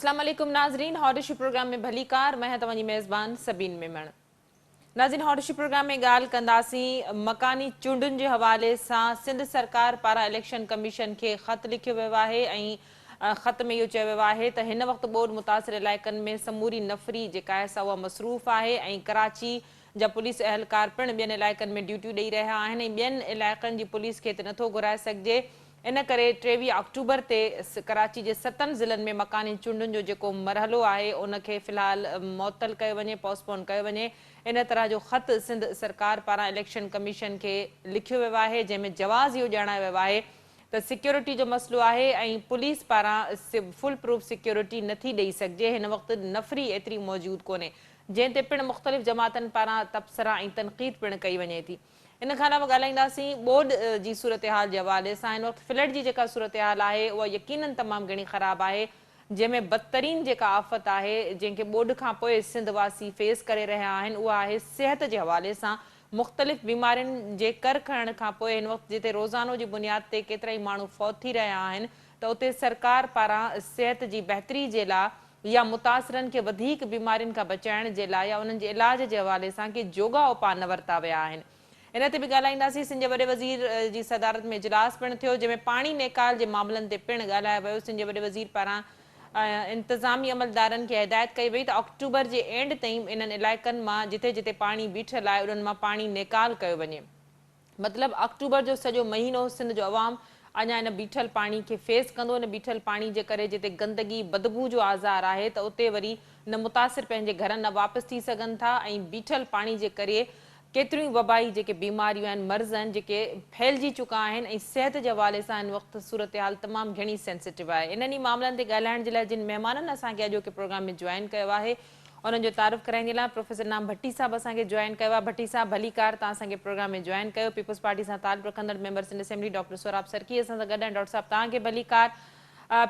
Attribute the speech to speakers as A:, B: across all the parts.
A: अस्सलाम वालेकुम नाजरीन, हॉरिश प्रोग्राम में भली कार मैं तव्हांजी मेज़बान सबीन मेमण। नाज़रीन, हॉरिश प्रोग्राम में ॻाल्हि कंदासीं मकानी चूंडुनि जे हवाले सां सिंध सरकार पारां इलेक्शन कमीशन खे ख़त लिखियो वियो आहे ऐं ख़त में इहो चयो वियो आहे त हिन वक़्तु ॿोॾि मुतासिर इलाइक़नि में समूरी नफ़री जेका आहे सा उहा मसरूफ़ आहे ऐं कराची जा पुलिस अहलकार पिणु ॿियनि इलाइक़नि में ड्यूटियूं ॾेई रहिया आहिनि ऐं ॿियनि इलाइक़नि जी पुलिस खे हिते नथो घुराए सघिजे। इन करे 23 अक्टूबर ते कराची जे 7 ज़िलनि में मकानी चूंडुनि जो जेको मरहलो आहे उनखे फ़िलहाल मुअतल कयो वञे, पोस्टपोन कयो वञे। इन तरह जो ख़त सिंध सरकार पारां इलेक्शन कमीशन खे लिखियो वियो आहे, जंहिंमें जवाज़ इहो ॼाणायो वियो आहे त सिक्योरिटी जो मसइलो आहे ऐं पुलिस पारां फुल प्रूफ सिक्योरिटी नथी ॾेई सघिजे। हिन वक़्तु नफ़री एतिरी मौजूदु कोन्हे, जंहिं ते पिणु मुख़्तलिफ़ जमातनि पारां तबसरा ऐं तनक़ीद पिणु कई वञे थी। इन खां अलावा ॻाल्हाईंदासीं ॿोॾि जी सूरत हाल जे हवाले सां। हिन वक़्तु फ्लड जी जेका सूरत हाल आहे उहा यकीननि तमामु घणी ख़राबु आहे, जंहिंमें बदतरीन जेका आफ़त आहे जंहिंखे ॿोॾि खां पोइ सिंध वासी फेस करे रहिया आहिनि उहा आहे सिहत जे हवाले सां मुख़्तलिफ़ बीमारियुनि जे कर खणण खां पोइ हिन वक़्तु जिते रोज़ानो जी बुनियाद ते केतिरा ई माण्हू फ़ौत थी रहिया आहिनि त उते सरकार पारां सिहत जी बहितरी जे लाइ या मुतासिरनि खे वधीक बीमारियुनि खां बचाइण जे लाइ या उन्हनि जे इलाज जे हवाले सां के जोगा उपाउ न वरिता विया आहिनि। इन ते बि ॻाल्हाईंदासीं। सिंध जे वॾे वज़ीर जी सदारत में इजलास पिणु थियो, जंहिंमें पाणी नेकाल जे मामलनि ते पिणु ॻाल्हायो वियो। सिंध जे वॾे वज़ीर पारां इंतिज़ामी अमलदारनि खे हिदायत कई वई त अक्टूबर जे एंड ताईं इन्हनि इलाइक़नि मां जिथे जिथे पाणी बीठल आहे उन्हनि मां पाणी नेकाल कयो वञे। मतिलबु अक्टूबर जो सॼो महीनो सिंध जो अवाम अञा हिन बीठल पाणी खे फेस कंदो। हिन बीठल पाणी जे करे जिते गंदगी बदबू जो आज़ार आहे त उते वरी न मुतासिर पंहिंजे घरनि न वापसि थी सघनि था ऐं बीठल पाणी जे करे केतिरियूं वबाई जेके बीमारियूं आहिनि, मर्ज़ आहिनि जेके फैलिजी चुका आहिनि ऐं सिहत जे हवाले सां हिन वक़्तु सूरत हाल तमामु घणी सेंसिटिव आहे। इन्हनि ई मामलनि ते ॻाल्हाइण जे लाइ जिन महिमाननि असांखे अॼोके प्रोग्राम में जॉइन कयो आहे उन्हनि जो तारीफ़ कराइण जे लाइ प्रोफेसर नाम भट्टी साहब असांखे जॉइन कयो आहे। भट्टी साहब भली कार, तव्हां असांखे प्रोग्राम में जॉइन कयो। पीपल्स पार्टी सां ताल्लुक़ रखंदड़ member Sindh assembly doctor Sohrab Sarki असां सां गॾु आहिनि। डॉक्टर साहब तव्हांखे भली कार।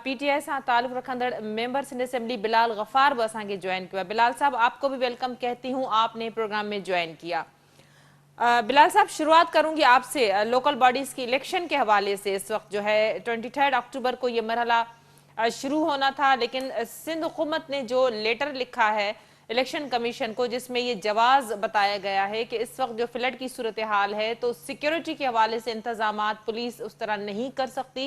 A: पीटीआई सां ताल्लुक़ रखंदड़ मेंबर सिंध असेंबली बिलाल गफ़ार भी असांखे जॉइन किया। बिलाल साहब, आपको भी वेलकम कहती हूँ, आपने प्रोग्राम में ज्वाइन किया। बिलाल साहब, शुरुआत करूंगी आपसे लोकल बॉडीज की इलेक्शन के हवाले से। इस वक्त जो है 23 अक्टूबर को ये मरहला शुरू होना था, लेकिन सिंध हुकूमत ने जो लेटर लिखा है इलेक्शन कमीशन को जिसमें ये जवाज बताया गया है कि इस वक्त जो फ्लड की सूरत हाल है तो सिक्योरिटी के हवाले से इंतजामात पुलिस उस तरह नहीं कर सकती।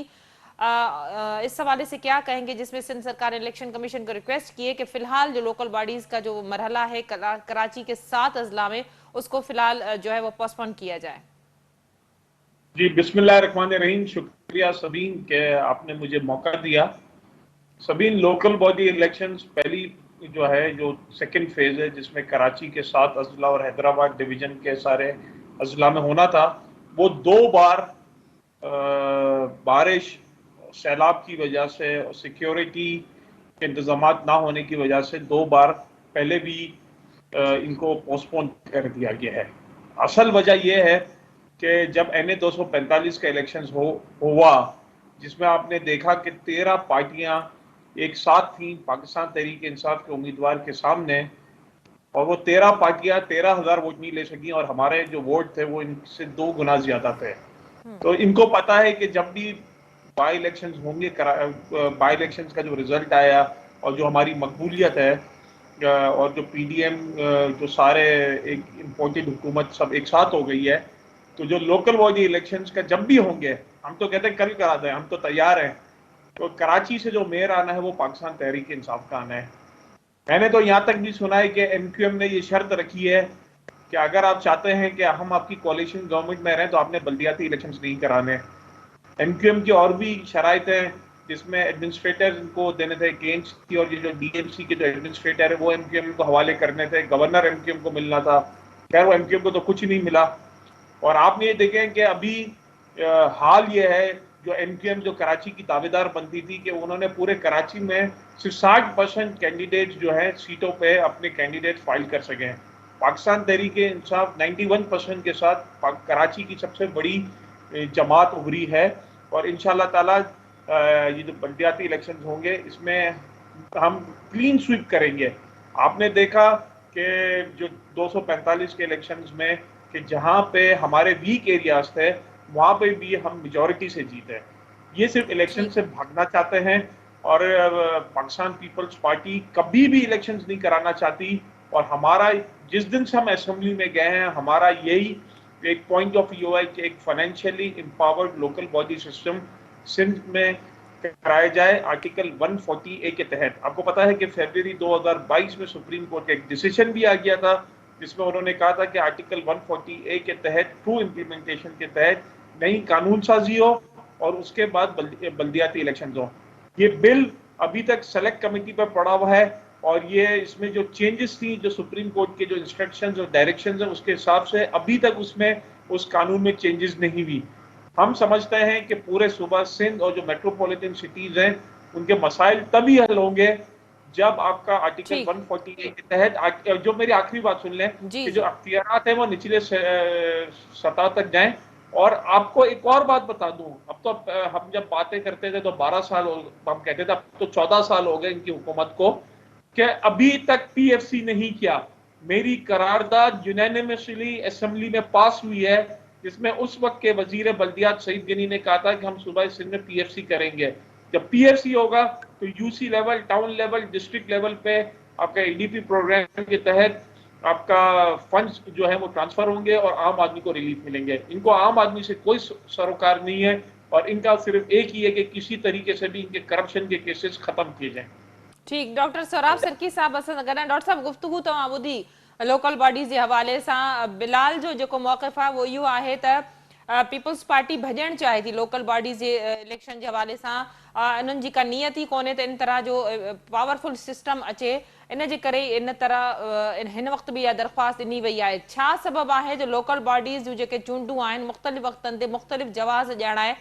A: इस हवाले से क्या कहेंगे, जिसमें सिंध सरकार ने इलेक्शन कमीशन को रिक्वेस्ट की है कि फिलहाल जो लोकल बॉडीज का जो मरहला है कराची के 7 अजला में उसको फिलहाल जो है वो पोस्टपोन किया जाए।
B: जी, बिस्मिल्लाहिर्रहमानिर्रहीम। शुक्रिया सबीन के आपने मुझे मौका दिया। सबीन, लोकल बॉडी इलेक्शंस पहली जो है जो सेकंड फेज है जिसमें कराची के 7 अजला और हैदराबाद डिवीजन के सारे अजला में होना था, वो 2 बार बारिश, सैलाब की वजह से और सिक्योरिटी के इंतजामात ना होने की वजह से 2 बार पहले भी इनको पोस्टपोन कर दिया गया है। असल वजह यह है कि जब NA 245 का इलेक्शन हुआ, जिसमें आपने देखा कि 13 पार्टियां एक साथ थी पाकिस्तान तहरीक इंसाफ के उम्मीदवार के सामने, और वो 13 पार्टियां 13,000 वोट नहीं ले सकी और हमारे जो वोट थे वो इनसे 2 गुना ज्यादा थे। तो इनको पता है कि जब भी बाई इलेक्शंस होंगे, बाई इलेक्शंस का जो रिजल्ट आया और जो हमारी मकबूलियत है और जो PDM जो सारे एक इम्पोर्टेड हुकूमत सब एक साथ हो गई है, तो जो लोकल बॉडी इलेक्शंस का जब भी होंगे, हम तो कहते हैं कल करा दें, हम तो तैयार हैं। तो कराची से जो मेयर आना है वो पाकिस्तान तहरीक इंसाफ का आना है। मैंने तो यहाँ तक भी सुना है कि MQM ने ये शर्त रखी है कि अगर आप चाहते हैं कि हम आपकी कोalition गवर्नमेंट में रहें तो आपने बल्दियाती इलेक्शंस नहीं कराने। MQM की और भी शराइत हैं जिसमें एडमिनिस्ट्रेटर को देने थे गेम्स की, और ये जो DMC के जो एडमिनिस्ट्रेटर है वो MQM को हवाले करने थे, गवर्नर MQM को मिलना था। खैर वो MQM को तो कुछ नहीं मिला। और आपने ये देखें कि अभी हाल ये है, जो MQM जो कराची की दावेदार बनती थी कि उन्होंने पूरे कराची में सिर्फ 60% कैंडिडेट जो है सीटों पे अपने कैंडिडेट फाइल कर सके हैं। पाकिस्तान तहरीक इंसाफ 91% के साथ कराची की सबसे बड़ी जमात उभरी है, और इंशाल्लाह ताला ये जो बल्दियाती इलेक्शन होंगे इसमें हम क्लीन स्वीप करेंगे। आपने देखा कि जो 245 के इलेक्शंस में कि जहां पे हमारे वीक एरियाज थे वहां पे भी हम मेजॉरिटी से जीते। ये सिर्फ इलेक्शन से भागना चाहते हैं और पाकिस्तान पीपल्स पार्टी कभी भी इलेक्शंस नहीं कराना चाहती। और हमारा जिस दिन से हम असेंबली में गए हैं, हमारा यही एक पॉइंट ऑफ व्यू है कि एक financially empowered local body system Sindh में कराया जाए आर्टिकल 140A के तहत। आपको पता है कि फरवरी 2022 में सुप्रीम कोर्ट का एक डिसीजन भी आ गया था, जिसमें उन्होंने कहा था कि आर्टिकल 140A के तहत ट्रू इम्प्लीमेंटेशन के तहत नई कानून साजी हो और उसके बाद बल्दियाती इलेक्शन हो। ये बिल अभी तक सेलेक्ट कमेटी पर पड़ा हुआ है और ये इसमें जो चेंजेस थी, जो सुप्रीम कोर्ट के जो इंस्ट्रक्शंस और डायरेक्शंस है, उसके हिसाब से अभी तक उसमें उस कानून में चेंजेस नहीं हुई। हम समझते हैं कि पूरे सूबा सिंध और जो मेट्रोपॉलिटन सिटीज हैं, उनके मसाइल तभी हल होंगे जब आपका आर्टिकल
A: ठीक।
B: 140A के तहत जो मेरी आखिरी बात सुन लें
A: जी
B: कि जो
A: जी।
B: अख्तियारात है वो निचले सतह तक जाएं। और आपको एक और बात बता दूं, अब तो हम जब बातें करते थे तो 12 साल हम कहते थे, अब तो 14 साल हो गए इनकी हुकूमत को, कि अभी तक PFC नहीं किया। मेरी करारदाद यूनानिमसली असेंबली में पास हुई है, जिसमें उस वक्त के वजीर बल्दियात सईद गनी ने कहा था कि हम सूबा सिंध में PFC करेंगे। जब PFC होगा तो UC level, town level, district level पे आपका EDP प्रोग्राम के तहत आपका फंड्स जो है वो ट्रांसफर होंगे और आम आदमी को रिलीफ मिलेंगे। इनको आम आदमी से कोई सरोकार नहीं है और इनका सिर्फ एक ही है कि किसी तरीके से भी इनके करप्शन के केसेस खत्म किए जाएं।
A: ठीक। डॉक्टर सौराब सरकी साहब असां सां गॾु। डॉक्टर साहब, गुफ्तगू तव्हां ॿुधी लोकल बॉडीज़ जे हवाले सां। बिलाल जो जेको मौक़िफ़ आहे वो इहो आहे त पीपल्स पार्टी भॼणु चाहे थी लोकल बॉडीज़ जे इलेक्शन जे हवाले सां। इन्हनि जी का नियत ई कोन्हे त इन तरह जो पावरफुल सिस्टम अचे। इन जे करे इन तरह हिन वक़्तु बि इहा दरख़्वास्त ॾिनी वई आहे। छा सबबु आहे जो लोकल बॉडीज़ जूं जेके चूंडूं आहिनि मुख़्तलिफ़ वक़्तनि ते मुख़्तलिफ़ जवाज़ ॼाणाए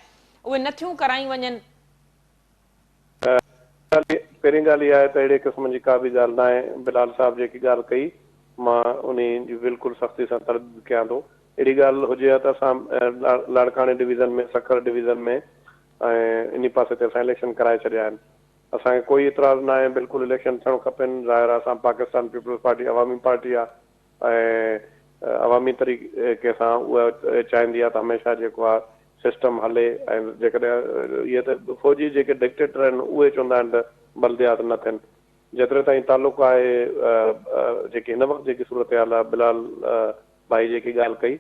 A: उहे नथियूं करायूं वञनि?
C: पहिरीं ॻाल्हि इहा आहे त अहिड़े क़िस्म जी का बि ॻाल्हि न आहे। बिलाल साहब जेकी ॻाल्हि कई मां उन जी बिल्कुलु सख़्ती सां तरद कयां थो। अहिड़ी ॻाल्हि हुजे त असां लाड़काणे डिवीज़न में, सखर डिवीज़न में ऐं इन पासे ते असां इलेक्शन कराए छॾिया आहिनि। असांखे कोई इतराज़ न आहे, बिल्कुलु इलेक्शन थियणु खपनि। ज़ाहिर आहे असां पाकिस्तान पीपल्स पार्टी अवामी पार्टी आहे ऐं अवामी तरीक़े सां उहा चाहींदी आहे त हमेशह जेको आहे सिस्टम हले। ऐं जेकॾहिं इहे त फ़ौजी जेके डिक्टेटर आहिनि उहे चवंदा आहिनि त बल्दियात न थियनि। जेतिरे ताईं तालुक़ु आहे जेकी हिन वक़्तु जेकी सूरत हाल आहे, बिलाल भाई जेकी ॻाल्हि कई,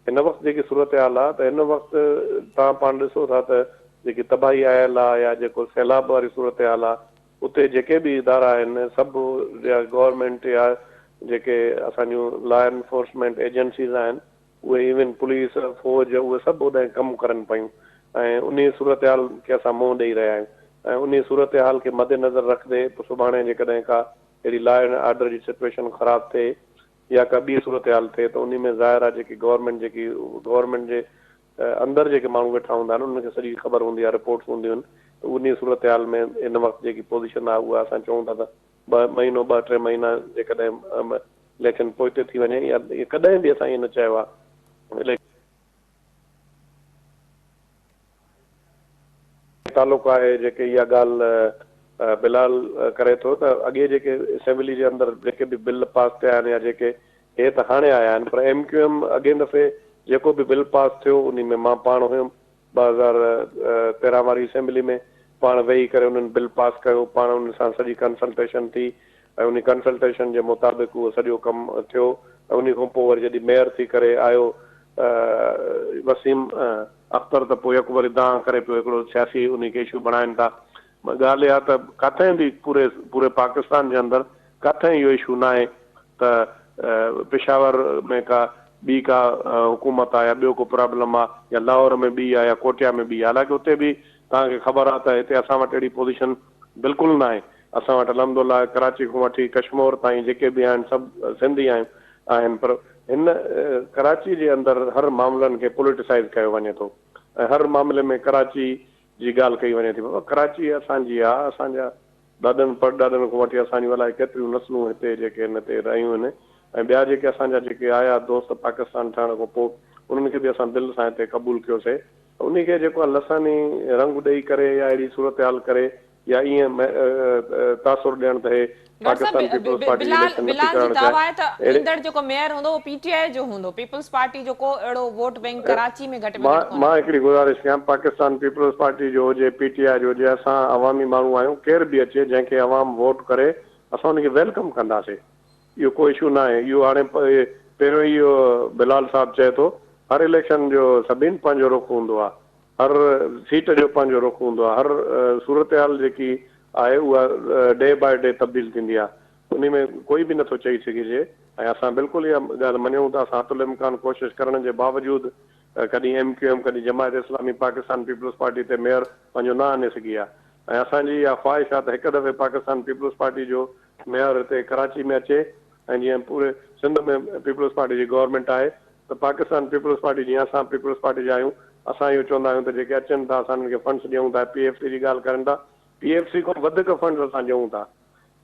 C: हिन वक़्तु जेकी सूरत हाल आहे त हिन वक़्तु तव्हां पाण ॾिसो था त जेकी तबाही आयल आहे या जेको सैलाब वारी सूरत हाल आहे, उते जेके बि इदारा आहिनि सभु या गवर्नमेंट या जेके असांजूं लॉ एनफोर्समेंट एजेंसीज़ आहिनि, उहे इवन पुलिस, फ़ौज, उहे सभु उन कमु करनि पियूं ऐं उन सूरत हाल खे असां मुंहुं ॾेई रहिया आहियूं। ऐं उन सूरत हाल खे मद्देनज़र रखंदे पोइ सुभाणे जेकॾहिं का अहिड़ी लॉ एंड ऑर्डर जी सिचुएशन ख़राबु थिए या का ॿी सूरत हाल थिए त उन में ज़ाहिर आहे जेकी गवर्नमेंट जे अंदरि जेके माण्हू वेठा हूंदा आहिनि उनखे सॼी ख़बर हूंदी आहे, रिपोर्ट्स हूंदियूं आहिनि। त उन सूरत हाल में हिन वक़्तु जेकी पोज़ीशन आहे उहा असां चऊं था त 2-3 महीना जेकॾहिं इलेक्शन पोइ थी वञे या कॾहिं बि असां ईअं न चयो आहे तालुक़ु आहे। जेके इहा ॻाल्हि बिलाल करे थो त अॻे जेके असेंबली जे अंदरि जेके बि बिल पास थिया आहिनि या जेके हे त हाणे आया आहिनि, पर MQM अॻे दफ़े जेको बि बिल पास थियो उन में मां पाण हुयुमि 2013 वारी असेंबली में। पाण वेही करे उन्हनि बिल पास कयो, पाण उन सां सॼी कंसल्टेशन थी ऐं उन कंसल्टेशन जे मुताबिक़ उहो सॼो कमु थियो। ऐं उन खां पोइ वरी जॾहिं मेयर थी करे आयो वसीम अख्तर, त पोइ यकु वरी दांह करे पियो हिकिड़ो सियासी उनखे इशू बणाइनि था। ॻाल्हि इहा त किथे बि पूरे पाकिस्तान जे अंदरि किथे इहो इशू न आहे त पेशावर में का ॿी का हुकूमत आहे या ॿियो को प्रॉब्लम आहे या लाहौर में ॿी आहे या कोटिया में ॿी आहे। हालांकि उते बि तव्हांखे ख़बर आहे त हिते असां वटि अहिड़ी पोज़ीशन बिल्कुलु न आहे। असां वटि अलहमदुलिल्लाह कराची खां वठी कश्मीर ताईं जेके बि आहिनि सभु सिंधी आहिनि, पर हिन कराची जे अंदरि हर मामलनि खे पोलिटिसाइज़ कयो वञे थो ऐं हर मामले में कराची जी ॻाल्हि कई वञे थी। कराची असांजी आहे, असांजा ॾाॾनि परॾाॾनि खां वठी असांजूं अलाए केतिरियूं नस्लूं हिते जेके हिन ते रहियूं आहिनि ऐं ॿिया जेके असांजा जेके आया दोस्त पाकिस्तान ठहण खां पोइ उन्हनि खे बि असां दिलि सां हिते क़बूलु कयोसीं। उनखे जेको आहे लसानी रंग ॾेई करे या अहिड़ी सूरत हाल करे या ईअं तासुर ॾियण त हे पाकिस्तान पीपल्स पार्टी जी इलेक्शन नथी
A: बिलाल जी
C: करणु
A: दावा है
C: चाहे।
A: त ईंदड़ जेको मेयर हूंदो वो पीटीआई जो हूंदो, पीपल्स पार्टी जो को अहिड़ो वोट बैंक कराची में घटि में घटि कोन्हे।
C: मां हिकिड़ी गुज़ारिश कयां, पाकिस्तान पीपल्स पार्टी जो हुजे, पीटीआई जो हुजे, असां अवामी माण्हू आहियूं, केर बि अचे जंहिंखे अवाम वोट करे असां हुनखे वेलकम कंदासीं, इहो कोई इशू न आहे। इहो हाणे पहिरियों इहो बिलाल साहब चए थो हर इलेक्शन जो सभिनि पंहिंजो रुख हूंदो आहे, हर सीट जो पंहिंजो रुख हूंदो आहे, हर सूरत हाल जेकी आहे उहा डे बाय डे तब्दील थींदी आहे, उन में कोई बि नथो चई सघिजे। ऐं असां बिल्कुलु इहा ॻाल्हि मञूं था, असां हतुल इम्कान कोशिशि करण जे बावजूदि कॾहिं MQM कॾहिं जमायत इस्लामी पाकिस्तान पीपल्स पार्टी ते मेयर पंहिंजो न आणे सघी आहे। ऐं असांजी इहा ख़्वाहिश आहे त हिकु दफ़े पाकिस्तान पीपल्स पार्टी जो मेयर हिते कराची में अचे, ऐं जीअं पूरे सिंध में पीपल्स पार्टी जी गवर्नमेंट आहे त पाकिस्तान पीपल्स पार्टी जीअं असां पीपल्स पार्टी जा आहियूं, असां इहो चवंदा आहियूं त जेके अचनि था असां उन्हनि खे फंड्स ॾियूं था, PFC जी ॻाल्हि करनि था, PFC खां वधीक फंड्स असां ॾियूं था।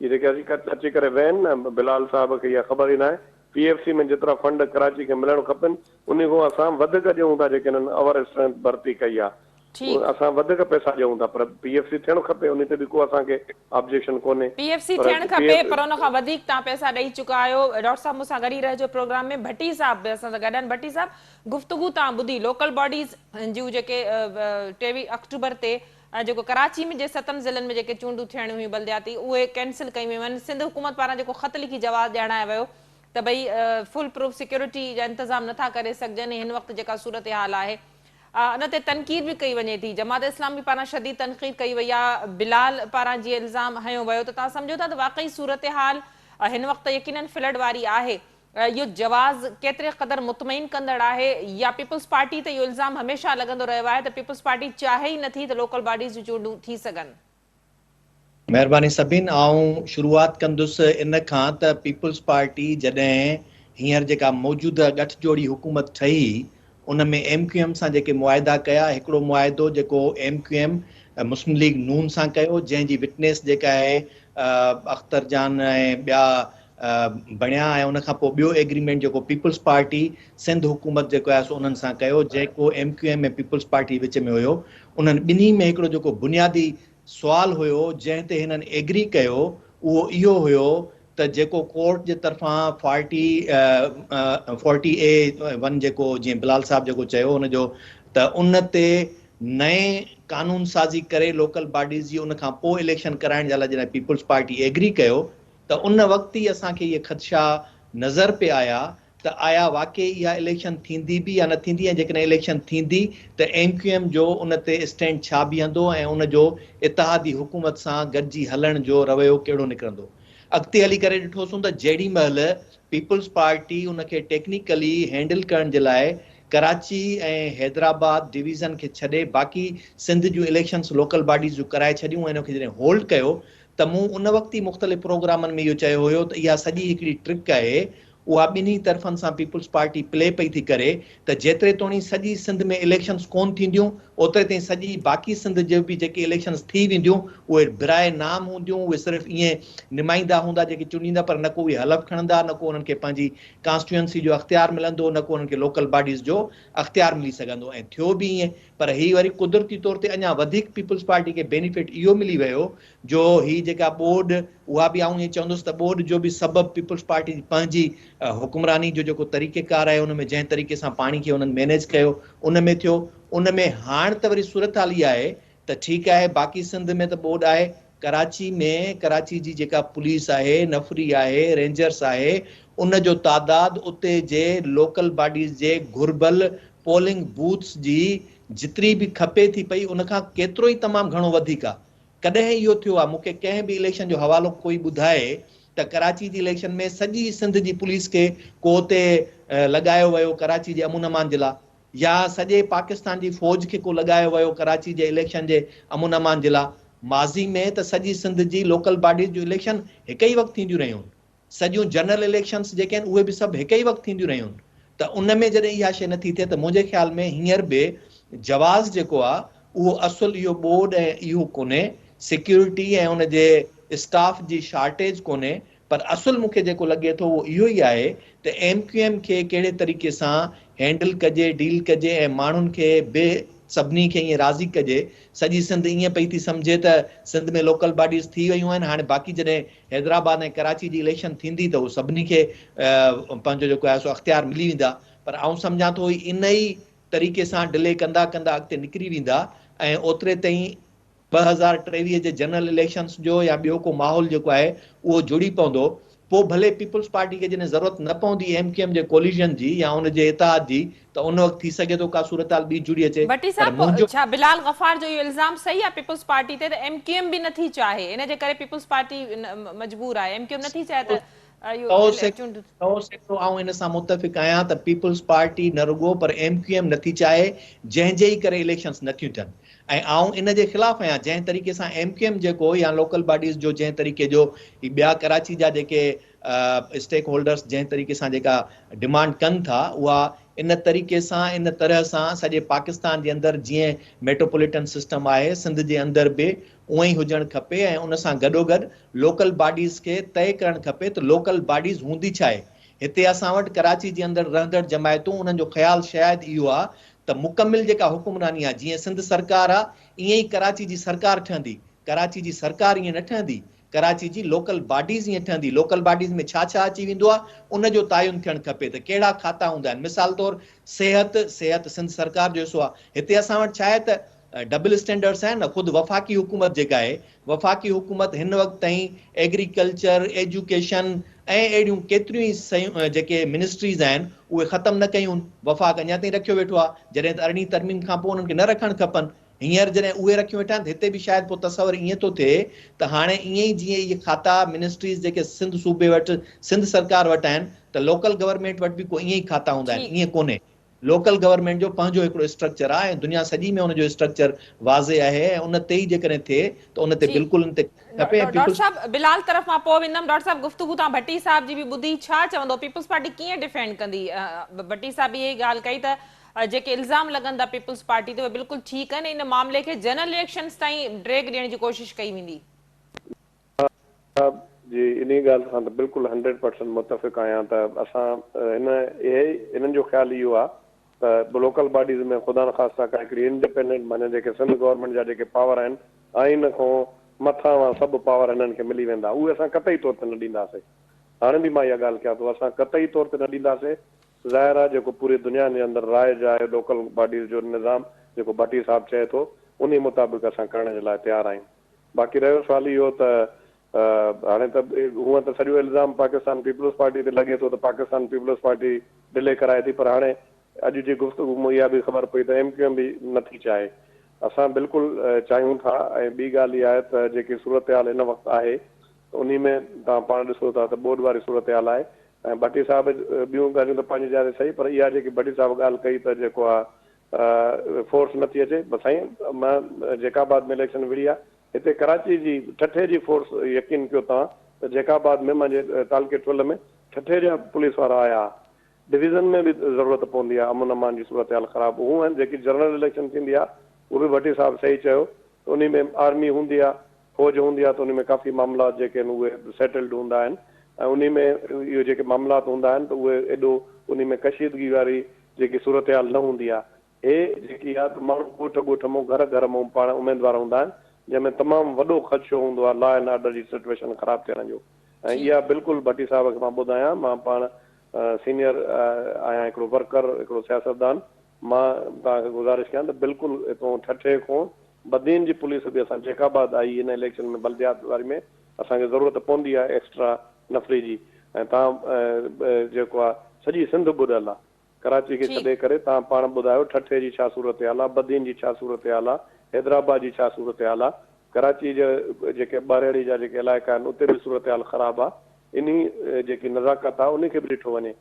C: इहे जेके अची करे वेहनि न, बिलाल साहब खे इहा ख़बर ई न आहे, PFC में जेतिरा फंड कराची खे मिलणु खपनि उन खां असां वधीक ॾियूं था, जेके हिननि अवर स्ट्रेंथ भर्ती कई आहे असां वधीक पैसा ॾियूं था, पर PFC थियणु खपे, उन ते बि को असांखे ऑब्जेक्शन कोन्हे।
A: PFC थियणु खपे, पर उन खां वधीक तव्हां पैसा ॾेई चुका आहियो। डॉक्टर साहब मूंसां गॾु ई रहिजो प्रोग्राम में। भट्टी साहब बि असां सां गॾु आहिनि। भट्टी साहब, गुफ़्तगू तव्हां ॿुधी, लोकल बॉडीज़ जूं जेके 23 अक्टूबर ते जेको कराची में जे 7 ज़िलनि में जेके चूंडूं थियणियूं हुयूं बल्दियाती, उहे कैंसिल कयूं वियूं आहिनि। सिंध हुकूमत पारां जेको ख़त लिखी जवाबु ॾियणायो वियो त भई फुल प्रूफ सिक्योरिटी जा इंतज़ाम नथा करे सघजनि, हिन वक़्तु जेका सूरत हाल आहे उन ते तनक़ीद बि कई वञे थी, जमात इस्लामी पारां शदीद तनक़ीद कई वई आहे, बिलाल पारां जीअं इल्ज़ाम हयो वियो, त तव्हां सम्झो था त वाक़ई सूरत हाल हिन वक़्तु यकीनन फ्लड वारी आहे। इहो जवाज़ केतिरे क़दुरु मुतमइन कंदड़ आहे, या पीपल्स पार्टी ते इहो इल्ज़ाम हमेशह लॻंदो रहियो आहे त पीपल्स पार्टी चाहे ई नथी त लोकल बॉडीज़ जूं चूंडूं थी सघनि?
D: महिरबानी सभिनि, आऊं शुरूआति कंदुसि इन खां त पीपल्स पार्टी जॾहिं हींअर जेका मौजूदा गठजोड़ी हुकूमत ठही उन में MQM सां जेके मुआइदा कया, हिकिड़ो मुआइदो जेको MQM मुस्लिम लीग नून सां कयो, जंहिंजी विटनेस जेका आहे अख्तर जान ऐं ॿिया बणिया, ऐं उन खां पोइ ॿियो एग्रीमेंट जेको पीपल्स पार्टी सिंध हुकूमत जेको आहे सो उन्हनि सां कयो, जेको MQM ऐं पीपल्स पार्टी विच में हुयो। उन्हनि ॿिन्ही में हिकिड़ो जेको बुनियादी सुवाल हुयो जंहिं ते हिननि एग्री कयो उहो इहो हुयो त जेको कोर्ट जे तरफ़ां 40A1 जेको जीअं बिलाल साहब जेको चयो हुनजो, त उन ते नए कानून साज़ी करे लोकल बॉडीज़ जी उन खां पोइ इलेक्शन कराइण जे लाइ जॾहिं पीपल्स पार्टी एग्री कयो त उन वक़्तु ई असांखे इहे ख़दशा नज़र पे आया त आया वाकई इहा इलेक्शन थींदी बि या न थींदी, ऐं जेकॾहिं इलेक्शन थींदी त MQM जो उन ते स्टैंड छा बीहंदो ऐं उन जो इतिहादी हुकूमत सां गॾिजी हलण जो रवैयो कहिड़ो निकिरंदो। अॻिते हली करे ॾिठोसीं त जेॾी महिल पीपल्स पार्टी उनखे टेक्निकली हैंडल करण जे लाइ कराची ऐं हैदराबाद डिवीज़न खे छॾे बाक़ी सिंध जूं इलेक्शन्स लोकल बॉडीज़ जूं कराए छॾियूं ऐं इनखे जॾहिं होल्ड कयो त मूं उन वक़्तु ई मुख़्तलिफ़ प्रोग्रामनि में इहो चयो हुयो त इहा सॼी हिकिड़ी ट्रिक आहे, उहा ॿिन्ही तरफ़नि सां पीपल्स पार्टी प्ले पई थी करे त जेतिरे तोणी सॼी सिंध में इलेक्शन्स कोन थींदियूं ओतिरे ताईं सॼी बाक़ी सिंध जो बि जेके इलेक्शन्स थी वेंदियूं उहे बिराए नाम हूंदियूं, उहे सिर्फ़ु ईअं नुमाइंदा हूंदा जेके चुनींदा, पर न को उहे हलफ़ खणंदा, न को उन्हनि खे पंहिंजी कॉन्स्टिट्यूएंसी जो अख़्तियार मिलंदो, न को उन्हनि खे लोकल बॉडीज़ जो अख़्तियार मिली सघंदो। ऐं थियो बि ईअं, पर हीअ वरी कुदरती तौर ते अञा वधीक पीपल्स पार्टी खे बेनिफिट इहो मिली वियो जो हीअ जेका बोर्ड उहा बि आऊं ईअं चवंदुसि त बोर्ड जो बि सबबु पीपल्स पार्टी जी पंहिंजी हुकुमरानी जो जेको तरीक़ेकार आहे उन में जंहिं तरीक़े सां पाणी खे उन्हनि मैनेज कयो उन में थियो। उन में हाणे त वरी सूरत हाल इहा आहे त ठीकु आहे, बाक़ी सिंध में त बोर्ड आहे, कराची में कराची जी जेका पुलिस आहे, नफ़री आहे, रेंजर्स आहे, उन जो तादाद उते जे लोकल बॉडीज़ जे घुर्बल पोलिंग बूथ्स जी जेतिरी बि खपे थी पई उन खां केतिरो ई तमामु घणो वधीक आहे। कॾहिं इहो थियो आहे मूंखे कंहिं बि इलेक्शन जो हवालो कोई ॿुधाए त कराची जी इलेक्शन में सॼी सिंध जी पुलिस खे को उते लॻायो वियो कराची जे अमन अमान जे लाइ, या सॼे पाकिस्तान जी फ़ौज खे को लॻायो वियो कराची जे इलेक्शन जे अमन अमान जे लाइ। माज़ी में त सॼी सिंध जी लोकल बॉडीज़ जूं इलेक्शन हिकु ई वक़्तु थींदियूं रहियूं, सॼियूं जनरल इलेक्शन्स जेके आहिनि उहे बि सभु हिकु ई वक़्तु थींदियूं रहियूं। त उन में जॾहिं इहा शइ नथी थिए त मुंहिंजे ख़्याल में हींअर बि जवाज़ जेको आहे उहो असुलु इहो बोर्ड ऐं इहो कोन्हे, सिक्योरिटी ऐं उन जे स्टाफ जी शार्टेज कोन्हे, पर असुलु मूंखे जेको लॻे थो उहो इहो ई आहे त MQM खे कहिड़े तरीक़े सां हैंडल कजे, डील कजे ऐं माण्हुनि खे सभिनी खे ईअं राज़ी कजे। सॼी सिंध ईअं पई थी सम्झे त सिंध में लोकल बॉडीज़ थी वियूं आहिनि, हाणे बाक़ी जॾहिं हैदराबाद ऐं कराची जी इलेक्शन थींदी त उहो सभिनी खे पंहिंजो जेको आहे सो अख़्तियार मिली वेंदा। पर आउं सम्झां थो इन ई तरीक़े सां डिले कंदा कंदा अॻिते निकिरी वेंदा ऐं ओतिरे ताईं 2023 जे जनरल इलेक्शंस जो या ॿियो को माहौल जेको आहे उहो जुड़ी पवंदो। पोइ भले पीपल्स पार्टी खे जॾहिं ज़रूरत न पवंदी MQM जे कोलिजन जी या उन जे इतिहाद जी, त उन वक़्तु थी सघे थो का सूरत ॿी जुड़ी अचे।
A: भट्टी साहब, छा बिलाल गफ़ार जो इहो इल्ज़ाम सही आहे पीपल्स पार्टी ते त MQM बि नथी चाहे, इन जे करे पीपल्स पार्टी मजबूर आहे, MQM नथी चाहे त
D: आउं इन सां मुतफ़िक़ आहियां त पीपल्स पार्टी न रुॻो पर MQM नथी चाहे, जंहिंजे ई करे इलेक्शन्स नथियूं थियनि। ऐं आउं इन जे ख़िलाफ़ आहियां जंहिं तरीक़े सां MQM जेको या लोकल बॉडीज़ जो जंहिं तरीक़े जो ॿिया कराची जा जेके स्टेक होल्डर्स जंहिं तरीक़े सां जेका डिमांड कनि था, उहा इन तरीक़े सां इन तरह सां सॼे पाकिस्तान जे अंदरि जीअं मेट्रोपॉलिटन सिस्टम आहे सिंध जे अंदरि बि उअं ई हुजणु खपे ऐं उन सां गॾोगॾु लोकल बॉडीज़ खे तय करणु खपे त लोकल बॉडीज़ हूंदी छा आहे। हिते असां वटि कराची जे अंदरि रहंदड़ जमायतूं उन्हनि जो ख़्यालु शायदि इहो आहे त मुकमिल जेका हुकुमरानी आहे, जीअं सिंध सरकार आहे ईअं ई कराची जी सरकार ठहंदी। कराची जी सरकार ईअं न ठहंदी, कराची जी लोकल बॉडीज़ ईअं ठहंदी। लोकल बॉडीज़ में छा छा अची वेंदो आहे उन जो तयन थियणु खपे त कहिड़ा खाता हूंदा आहिनि। मिसाल तौरु सिहत सिंध सरकार जो हिसो आहे। हिते असां वटि छा आहे त डबल स्टैंडर्ड्स आहिनि न। ख़ुदि वफ़ाक़ी हुकूमत जेका आहे, वफ़ाक़ी हुकूमत हिन वक़्तु ताईं एग्रीकल्चर, एजुकेशन ऐं अहिड़ियूं केतिरियूं ई शयूं जेके मिनिस्ट्रीज़ आहिनि उहे ख़तमु न कयूं। वफ़ाक़ अञा ताईं रखियो वेठो आहे, जॾहिं त अरिड़हीं तरमीम खां पोइ उन्हनि खे न रखणु खपनि। हींअर जॾहिं उहे रखियूं वेठा आहिनि, हिते बि शायदि पोइ तसवर ईअं थो थिए त हाणे ईअं ई जीअं इहे खाता मिनिस्ट्रीज़ जेके सिंध सूबे वटि सिंध सरकार वटि आहिनि, त लोकल गवर्नमेंट वटि बि को ईअं ई खाता हूंदा आहिनि। ईअं कोन्हे। लोकल गवर्नमेंट जो पंहिंजो हिकिड़ो स्ट्रक्चर आहे ऐं दुनिया सॼी में उनजो स्ट्रक्चर वाज़े आहे ऐं उन ते ई जेकॾहिं थिए त उन ते बिल्कुलु उन ते खपे।
A: डॉक्टर साहब, बिलाल तरफ़ मां पोइ वेंदमि। डॉक्टर साहब, गुफ़्तगू तव्हां भट्टी साहब जी बि ॿुधी, छा चवंदो पीपल्स पार्टी कीअं डिफेंड कंदी? भट्टी साहब इहे ॻाल्हि कई त जेके इल्ज़ाम लॻनि था पीपल्स पार्टी ते उहे बिल्कुलु ठीकु आहिनि, इन मामले खे जनरल इलेक्शन्स ताईं ड्रैग ॾियण जी कोशिशि कई वेंदी।
C: जी, इन ॻाल्हि सां त बिल्कुलु 100% मुतफ़िक़ आहियां त असां इन्हनि जो ख़्यालु इहो आहे त लोकल बॉडीज़ में ख़ुदा न ख़ासिता का हिकिड़ी इंडिपेंडेंट माने जेके सिंध गवर्नमेंट जा जेके पावर आहिनि, आइन खां मथां सभु पावर हिननि खे मिली वेंदा। उहे असां कतई तौर ते न ॾींदासीं। हाणे बि मां इहा ॻाल्हि कयां थो, असां कतई तौर ते न ॾींदासीं। ज़ाहिर आहे जेको पूरी दुनिया जे अंदरि राइज आहे लोकल बॉडीज़ जो निज़ाम जेको भट्टी साहब चए थो, उन मुताबिक़ असां करण जे लाइ तयारु आहियूं। बाक़ी रहियो सुवाल इहो त हाणे त हूअं त सॼो इल्ज़ाम पाकिस्तान पीपल्स पार्टी ते लॻे थो त पाकिस्तान पीपल्स पार्टी डिले कराए थी, पर हाणे अॼु जी गुफ़्तगू में इहा बि ख़बर पई त MQM बि नथी चाहे। असां बिल्कुलु चाहियूं था। ऐं ॿी ॻाल्हि इहा आहे त जेकी सूरत हाल हिन वक़्तु आहे उन में तव्हां पाण ॾिसो था त ॿोॾि वारी सूरत हाल आहे। ऐं भट्टी साहब ॿियूं ॻाल्हियूं त पंहिंजी जाइ सही, पर इहा जेकी भट्टी साहब ॻाल्हि कई त जेको आहे फोर्स नथी अचे, बसि साईं मां जेकाबाद में इलेक्शन विड़ी आहे, हिते कराची जी ठठे जी फोर्स यकीन कयो तव्हां त जेकाबाद में मुंहिंजे तालके टोल में ठठे जा पुलिस वारा आया। डिवीज़न में बि ज़रूरत पवंदी आहे, अमन अमान जी सूरत हाल ख़राबु हूअं जेकी जनरल इलेक्शन थींदी आहे उहो बि भट्टी साहब सही चयो, उन में आर्मी हूंदी आहे, फौज हूंदी आहे, त उन में काफ़ी मामला जेके आहिनि उहे सेटल्ड हूंदा आहिनि ऐं उन में इहो जेके मामलात हूंदा आहिनि त उहे एॾो उन में कशीदगी वारी जेकी सूरत हाल न हूंदी आहे। हे जेकी आहे त माण्हू ॻोठ ॻोठ मां घर घर मां पाण उमेदवार हूंदा आहिनि जंहिंमें तमामु वॾो ख़दशो हूंदो आहे लॉ एंड ऑर्डर जी सिचुएशन ख़राबु थियण जो। ऐं इहा बिल्कुलु भट्टी साहब खे मां ॿुधायां, मां पाण सीनियर आहियां, हिकिड़ो वर्कर, हिकिड़ो सियासतदान। मां तव्हांखे गुज़ारिश कयां त बिल्कुलु हितां ठठे खां बदीन जी पुलिस बि असां जेकाबाद आई हिन इलेक्शन में बल्दियात वारी में असांखे ज़रूरत पवंदी आहे एक्स्ट्रा नफ़री जी। ऐं तव्हां जेको आहे सॼी सिंध ॿुधल आहे, कराची खे छॾे करे तव्हां पाण ॿुधायो ठठे जी छा सूरत हाल आहे, बदीन जी छा सूरत हाल आहे, हैदराबाद जी छा सूरत हाल आहे, कराची जे जेके ॿारहेड़ी जा जेके इलाइक़ा आहिनि उते बि सूरत हाल ख़राबु आहे। इन जेकी नज़ाकत आहे उनखे बि ॾिठो वञे।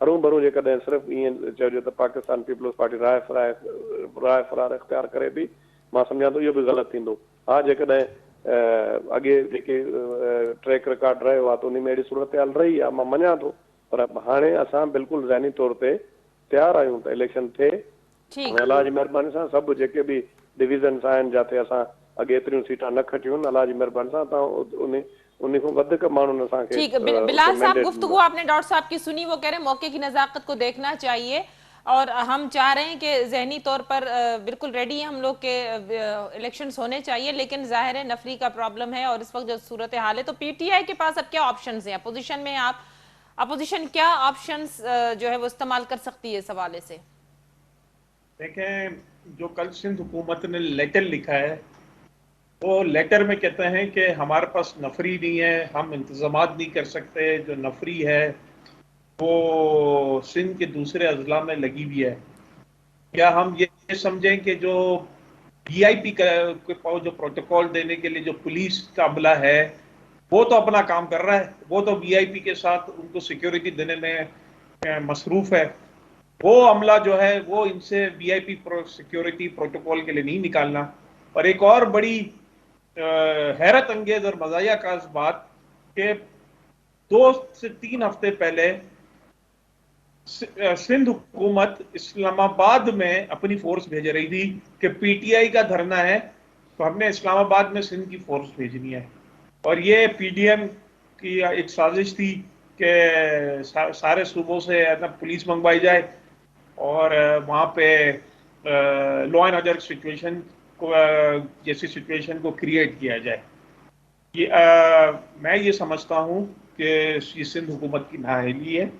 C: हरू भरू जेकॾहिं सिर्फ़ु ईअं चइजे त पाकिस्तान पीपल्स पार्टी राय फरार इख़्तियार करे थी, मां सम्झां थो इहो बि ग़लति थींदो। हा, जेकॾहिं अॻे जेके ट्रैक रिकॉर्ड रहियो आहे त उन में अहिड़ी सूरत हाल रही आहे, मां मञा थो, पर हाणे असां बिल्कुलु ज़हनी तौर ते तयारु आहियूं त इलेक्शन थिए।
A: ठीक
C: अलाह जी महिरबानी सां सभु जेके बि डिवीज़न्स आहिनि जिथे असां अॻे एतिरियूं सीटां न खटियूं अलाह जी महिरबानी सां तव्हां उन खां वधीक माण्हुनि असांखे
A: ठीक। बिलाल
C: उते
A: साहब,
C: मैंडेट
A: गुफ्तगू
C: ॾींदा।
A: आपने डॉक्टर साहब की सुनी, वो कह रहे हैं मौके की नजाकत को देखना चाहिए और हम चाह रहे हैं कि जहनी तौर पर बिल्कुल रेडी हैं हम लोग के इलेक्शंस होने चाहिए, लेकिन जाहिर है नफरी का प्रॉब्लम है और इस वक्त जो सूरत हाल है, तो पीटीआई के पास अब क्या ऑप्शंस हैं? अपोजिशन में आप, अपोजिशन क्या ऑप्शंस जो है वो इस्तेमाल कर सकती है इस हवाले से?
B: देखें, जो कल सिंध हुकूमत ने लेटर लिखा है, वो लेटर में कहते हैं कि हमारे पास नफरी नहीं है, हम इंतजामात नहीं कर सकते, जो नफरी है वो सिंध के दूसरे अजला में लगी हुई है। क्या हम ये समझें कि जो वीआईपी के पास जो प्रोटोकॉल देने के लिए जो पुलिस का अमला है वो तो अपना काम कर रहा है, वो तो वीआईपी के साथ उनको सिक्योरिटी देने में मसरूफ है। वो अमला जो है वो इनसे वीआईपी सिक्योरिटी प्रोटोकॉल के लिए नहीं निकालना। और एक और बड़ी हैरत अंगेज और मजाया का बात कि 2 से 3 हफ्ते पहले सिंध हुकूमत इस्लामाबाद में अपनी फोर्स भेज रही थी कि पीटीआई का धरना है तो हमने इस्लामाबाद में सिंध की फोर्स भेजनी है। और ये पीडीएम की एक साजिश थी कि सारे सूबों से पुलिस मंगवाई जाए और वहाँ पे लॉ एंड ऑर्डर सिचुएशन को जैसी सिचुएशन को क्रिएट किया जाए। ये मैं ये समझता हूँ कि ये सिंध हुकूमत की नाअहली है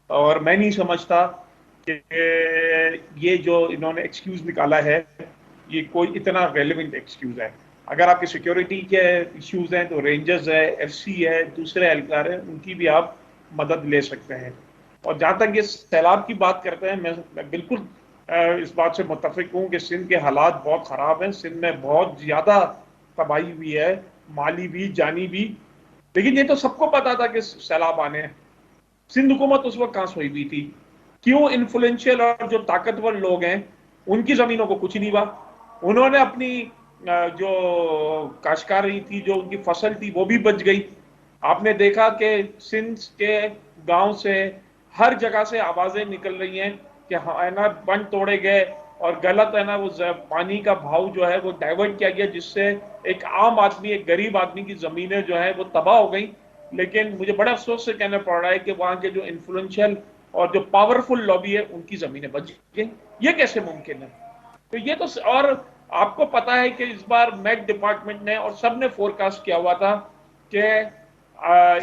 B: और मैं नहीं समझता कि ये जो इन्होंने एक्सक्यूज निकाला है ये कोई इतना रेलेवेंट एक्सक्यूज है। अगर आपके सिक्योरिटी के इश्यूज हैं तो रेंजर्स है, एफसी है, दूसरे एहलकार हैं, उनकी भी आप मदद ले सकते हैं। और जहाँ तक ये सैलाब की बात करते हैं, मैं बिल्कुल इस बात से मुत्तफिक हूँ कि सिंध के हालात बहुत ख़राब हैं। सिंध में बहुत ज़्यादा तबाही हुई है, माली भी, जानी भी। लेकिन ये तो सबको पता था कि सैलाब आने हैं। सिंध हुकूमत उस वक्त कहाँ सोई हुई थी? क्यों इन्फ्लुएंशियल और जो ताकतवर लोग हैं उनकी ज़मीनों को कुछ नहीं हुआ? उन्होंने अपनी जो काश्तकारी थी, जो उनकी फसल थी, वो भी बच गई। आपने देखा कि सिंध के गांव से हर जगह से आवाजें निकल रही हैं कि है ना बंद तोड़े गए और गलत है ना वो पानी का भाव जो है वो डाइवर्ट किया गया, जिससे एक आम आदमी, एक गरीब आदमी की जमीनें जो है वो तबाह हो गई। लेकिन मुझे बड़ा अफसोस से कहना पड़ रहा है कि वहां के जो इन्फ्लुएंशियल और जो पावरफुल लॉबी है उनकी जमीनें बच गई। ये कैसे मुमकिन है? तो ये तो, और आपको पता है कि इस बार मेट डिपार्टमेंट ने और सब ने फोरकास्ट किया हुआ था कि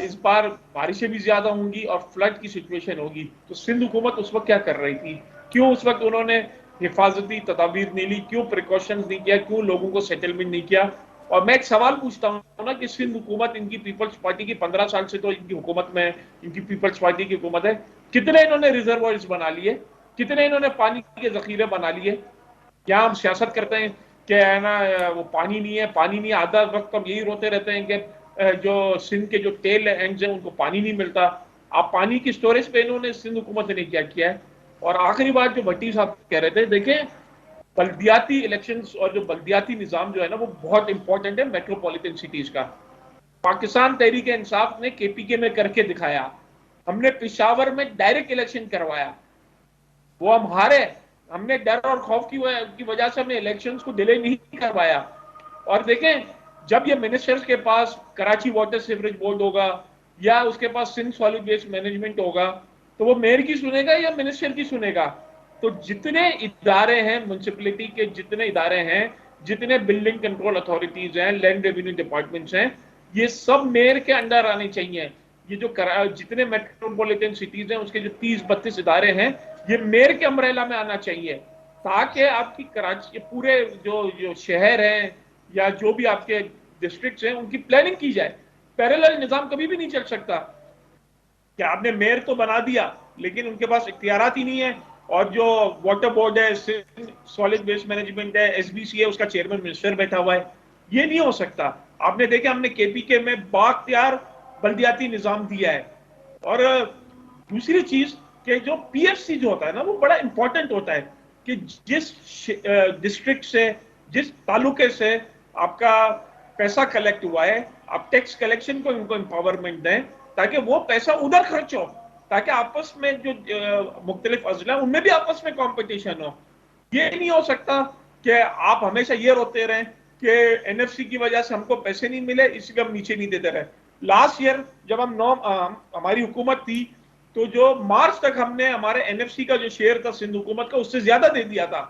B: इस बार बारिशें भी ज्यादा होंगी और फ्लड की सिचुएशन होगी। तो सिंध हुकूमत उस वक्त क्या कर रही थी? क्यों उस वक्त उन्होंने हिफाजती तदाबीर नहीं ली? क्यों प्रिकॉशंस नहीं किया? क्यों लोगों को सेटलमेंट नहीं किया? और मैं एक सवाल पूछता हूँ ना कि सिंध हुकूमत, इनकी पीपल्स पार्टी की 15 साल से तो इनकी हुकूमत में, इनकी पीपल्स पार्टी की हुकूमत है, कितने इन्होंने रिजर्वॉयर्स बना लिए? कितने इन्होंने पानी के जखीरे बना लिए? क्या हम सियासत करते हैं कि है ना वो पानी नहीं है, पानी नहीं है, आधा वक्त हम यही रोते रहते हैं कि जो सिंध के जो टेल एंड्स हैं उनको पानी नहीं मिलता। आप पानी की स्टोरेज पे इन्होंने सिंध हुकूमत ने क्या किया है? और आखिरी बात जो भट्टी साहब कह रहे थे, देखें बल्दियाती इलेक्शंस और जो बल्दियाती निजाम जो है ना वो बहुत इंपॉर्टेंट है मेट्रोपॉलिटन सिटीज का। पाकिस्तान तहरीक इंसाफ ने केपीके में करके दिखाया। हमने पिशावर में डायरेक्ट इलेक्शन करवाया, वो हम हारे। हमने डर और खौफ की वजह से हमने इलेक्शंस को डिले नहीं करवाया। और देखें, जब ये मिनिस्टर्स के पास कराची वाटर सीवरेज बोर्ड होगा या उसके पास सिंध सॉलिड वेस्ट मैनेजमेंट होगा, तो वो मेयर की सुनेगा या मिनिस्टर की सुनेगा? तो जितने इदारे हैं म्युनिसिपैलिटी के, जितने इदारे हैं, जितने बिल्डिंग कंट्रोल अथॉरिटीज हैं, लैंड रेवेन्यू डिपार्टमेंट्स हैं, ये सब मेयर के अंडर आने चाहिए। ये जो जितने मेट्रोपॉलिटन सिटीज हैं उसके जो 30-32 इदारे हैं, ये मेयर के अम्ब्रेला में आना चाहिए, ताकि आपकी कराची पूरे जो शहर हैं या जो भी आपके डिस्ट्रिक्ट्स हैं उनकी प्लानिंग की जाए। पैरेलल निजाम कभी भी नहीं चल सकता कि आपने मेयर तो बना दिया लेकिन उनके पास इख्तियारात ही नहीं है। और जो वाटर बोर्ड है, सॉलिड वेस्ट मैनेजमेंट है, एसबीसी है, उसका चेयरमैन मिनिस्टर बैठा हुआ है। ये नहीं हो सकता। आपने देखा हमने केपीके में बाख्तियार बल्दियाती निजाम दिया है। और दूसरी चीज कि जो पीएफसी जो होता है ना वो बड़ा इंपॉर्टेंट होता है कि जिस डिस्ट्रिक्ट से, जिस तालुके से आपका पैसा कलेक्ट हुआ है, आप टैक्स कलेक्शन को इनको एम्पावरमेंट दें ताकि वो पैसा उधर खर्च हो। ताकि आपस में जो मुख्तलिफ अजला हैं उनमें भी आपस में कंपटीशन हो। ये नहीं हो सकता कि आप हमेशा ये रोते रहें कि एनएफसी की वजह से हमको पैसे नहीं मिले इसलिए हम नीचे नहीं देते रहे। लास्ट ईयर जब हमारी हुकूमत थी तो जो मार्च तक हमने हमारे एनएफसी का जो शेयर था सिंध हुकूमत का उससे ज्यादा दे दिया था।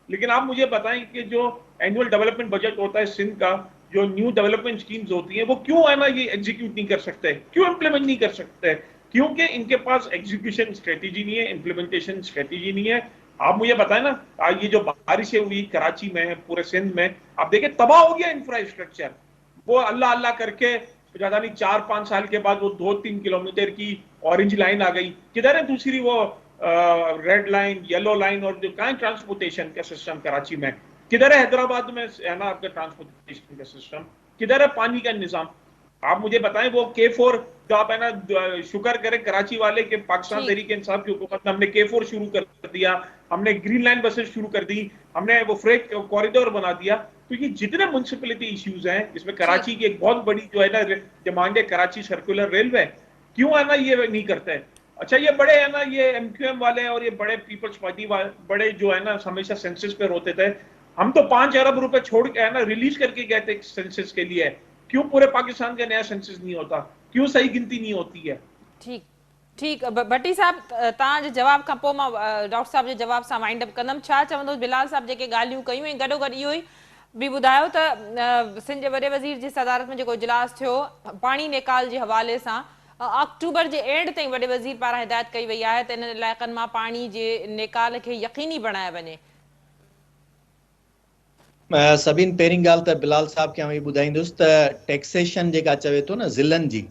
B: लेकिन आप मुझे बताएं कि जो एनुअल डेवलपमेंट बजट होता है सिंध का, जो न्यू डेवलपमेंट स्कीम्स होती हैं, वो क्यों है ना ये एग्जीक्यूट नहीं कर सकते, क्यों इंप्लीमेंट नहीं कर सकते? क्योंकि इनके पास एग्जीक्यूशन स्ट्रेटेजी नहीं है, इंप्लीमेंटेशन स्ट्रेटेजी नहीं है। आप मुझे बताएं ना, आज ये जो बारिशें हुई कराची में, पूरे सिंध में, आप देखिए तबाह हो गया इंफ्रास्ट्रक्चर। वो अल्लाह अल्लाह करके ज्यादा नहीं 4-5 साल के बाद वो 2-3 किलोमीटर की ऑरेंज लाइन आ गई। किधर है दूसरी वो रेड लाइन, येलो लाइन? और जो कहाँ ट्रांसपोर्टेशन का सिस्टम कराची में, किधर है हैदराबाद में है ना आपका ट्रांसपोर्टेशन का सिस्टम, किधर है पानी का निजाम? आप मुझे बताएं वो K4 जो आप है ना, शुक्र करें कराची वाले के पाकिस्तान तहरीक इंसाफ की हुकूमत ने हमने K4 शुरू कर दिया, हमने ग्रीन लाइन बसेस शुरू कर दी, हमने वो फ्रेट कॉरिडोर बना दिया। तो ये जितने म्युनिसिपैलिटी इश्यूज हैं, इसमें कराची की एक बहुत बड़ी जो है ना डिमांड है कराची सर्कुलर रेलवे, क्यों है ना ये नहीं करते हैं? अच्छा ये बड़े है ना ये MQM वाले और ये बड़े पीपल्स पार्टी वाले बड़े जो है ना हमेशा सेंसस पे रोते थे। हम तो 5 अरब रुपए छोड़ के है ना रिलीज करके गए थे सेंसस के लिए, क्यों पूरे पाकिस्तान का नया सेंसस नहीं होता, क्यों सही गिनती नहीं होती है?
A: ठीक ठीक भट्टी साहब तव्हांजे जवाब खां पोइ मां डॉक्टर साहब जे जवाब सां वाइंड अप कंदमि। छा चवंदो बिलाल साहब जेके ॻाल्हियूं कयूं ऐं गॾोगॾु इहो ई बि ॿुधायो त सिंध जे वॾे वज़ीर जी सदारत में जेको इजलास थियो पाणी नेकाल जे हवाले सां अक्टूबर जे एंड ताईं वॾे वज़ीर पारां हिदायत कई वई आहे त इन इलाइक़नि मां पाणी जे नेकाल खे यकीनी बणायो वञे।
D: सभिनि पहिरीं ॻाल्हि त बिलाल साहब खे आउं ॿुधाईंदुसि त टैक्सेशन जेका चवे थो न ज़िलनि जी,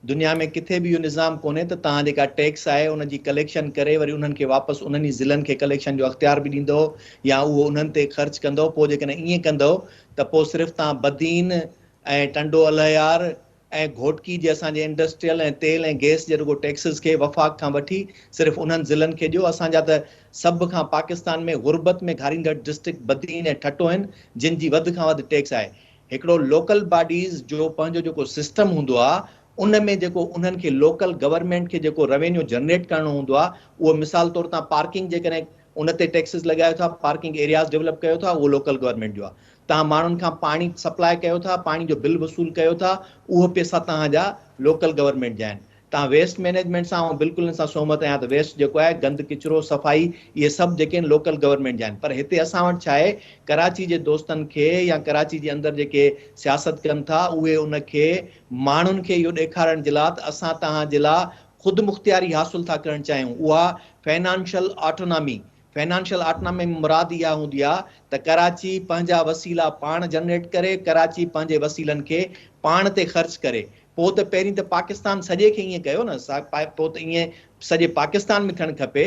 D: दुनिया में किथे बि इहो निज़ाम कोन्हे त तव्हां जेका टैक्स आहे उनजी कलेक्शन करे वरी उन्हनि खे वापसि उन्हनि ई ज़िलनि खे कलेक्शन जो अख़्तियार बि ॾींदो या उहो उन्हनि ते ख़र्च कंदो। पोइ जेकॾहिं ईअं कंदो त पोइ सिर्फ़ु तव्हां बदीन ऐं टंडो अलहयार ऐं घोटकी जे असांजे इंडस्ट्रियल ऐं तेल ऐं गैस जे रुगो टैक्सिस खे वफ़ाक़ खां वठी सिर्फ़ु उन्हनि ज़िलनि खे ॾियो। असांजा त सभ खां पाकिस्तान में गुरबत में घारींदड़ डिस्ट्रिक्ट बदीन ऐं ठटो आहिनि जिन जी वधि खां वधि टैक्स आहे। हिकिड़ो लोकल बॉडीज़ जो पंहिंजो जेको सिस्टम हूंदो आहे उन में जेको उन्हनि खे लोकल गवर्नमेंट खे जेको रेवेन्यू जनरेट करणो हूंदो आहे उहो मिसाल तौर तव्हां पार्किंग जेकॾहिं उन ते टैक्सिस लॻायो था, पार्किंग एरियाज़ डेवलप कयो था, उहो लोकल गवर्नमेंट जो आहे। तव्हां माण्हुनि खां पाणी सप्लाई कयो था, पाणी जो बिल वसूल कयो था, उहो पैसा तव्हांजा लोकल गवर्नमेंट जा आहिनि। तव्हां वेस्ट मैनेजमेंट सां बिल्कुलु इन सां सहमत आहियां त वेस्ट जेको आहे गंद किचिरो सफ़ाई इहे सभु जेके आहिनि लोकल गवर्नमेंट जा आहिनि। पर हिते असां वटि छा आहे, कराची जे दोस्तनि खे या कराची जे अंदरि जेके सियासत कनि था उहे उनखे माण्हुनि खे इहो ॾेखारण जे लाइ त असां तव्हांजे लाइ ख़ुदि मुख़्तियारी हासिलु था करणु चाहियूं, उहा फाइनेंशियल ऑटोनॉमी। फाइनेंशियल ऑटोनॉमी में मुराद इहा हूंदी आहे त कराची पंहिंजा वसीला पाण जनरेट करे, कराची पंहिंजे वसीलनि खे पाण ते ख़र्च करे। पोइ त पहिरीं त पाकिस्तान सॼे खे ईअं कयो न, पोइ त ईअं सॼे पाकिस्तान में थियणु खपे,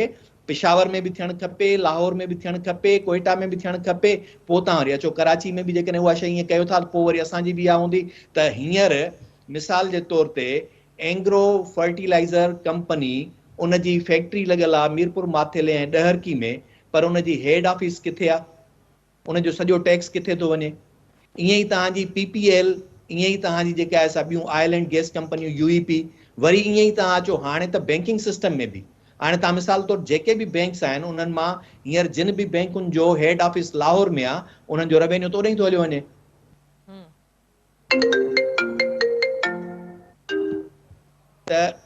D: पिशावर में बि थियणु खपे, लाहौर में बि थियणु खपे, कोयटा में बि थियणु खपे। पोइ तव्हां वरी अचो कराची में बि जेकॾहिं उहा शइ ईअं कयो था त पोइ वरी असांजी बि इहा हूंदी त हींअर मिसाल जे तौर ते एंग्रो फर्टिलाइज़र कंपनी उनजी फैक्ट्री लॻल आहे मीरपुर माथेले ऐं ॾहरकी में, पर उनजी हेड ऑफिस किथे आहे, उनजो सॼो टैक्स किथे थो वञे। ईअं ई तव्हांजी PPL, ईअं ई तव्हांजी जेका आहे सा ॿियूं ऑयल एंड गैस कंपनियूं UEP, वरी ईअं ई तव्हां अचो हाणे त बैंकिंग सिस्टम में बि हाणे तव्हां मिसाल तौर जेके बि बैंक्स आहिनि उन्हनि मां हींअर जिन बि बैंकुनि जो हेड ऑफिस लाहौर में आहे उन्हनि जो रेवेन्यू त ओॾे ई थो हलियो वञे। त